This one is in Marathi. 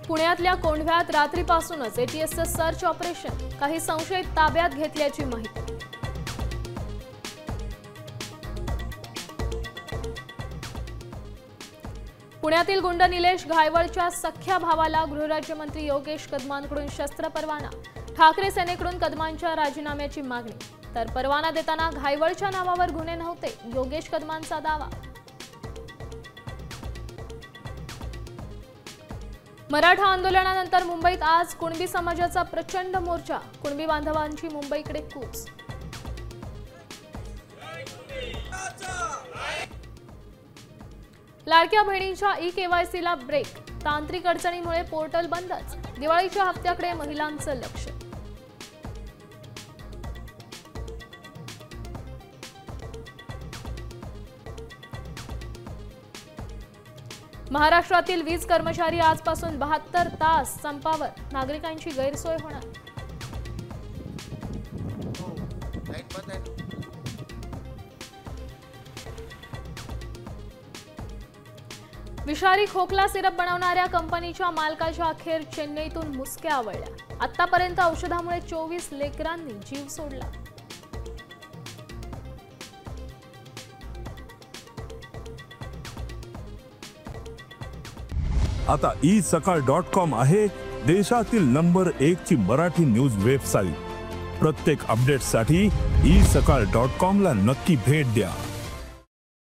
पुण्यातल्या कोंढव्यात रात्रीपासूनच एटीएसचं सर्च ऑपरेशन, काही संशयित ताब्यात घेतल्याची माहिती। पुण्यातील गुंड निलेश घायवळच्या सख्या भावाला गृहराज्यमंत्री योगेश कदमांकडून शस्त्र परवाना, ठाकरे सेनेकडून कदमांच्या राजीनाम्याची मागणी, तर परवाना देताना घायवळच्या नावावर गुन्हे नव्हते, योगेश कदमांचा दावा। मराठा आंदोलनानंतर मुंबईत आज कुणबी समाजाचा प्रचंड मोर्चा, कुणबी बांधवांची मुंबईकडे कूच। लाडक्या बहिणींच्या ई-केवायसीला ब्रेक, तांत्रिक अडचणीमुळे पोर्टल बंदच, दिवाळीच्या हप्त्याकडे महिलांचं लक्ष। महाराष्ट्रातील वीज कर्मचारी आजपासून 72 तास संपावर, नागरिकांची गैरसोय होणार। विषारी खोकला सिरप बनवणाऱ्या कंपनीच्या मालकाच्या अखेर चेन्नईतून मुसक्या आवळल्या, आतापर्यंत औषधामुळे 24 लेकरांनी जीव सोडला। आता isakal.com आहे देशातील नंबर 1 ची मराठी न्यूज वेबसाईट। प्रत्येक अपडेटसाठी isakal.com ला नक्की भेट द्या।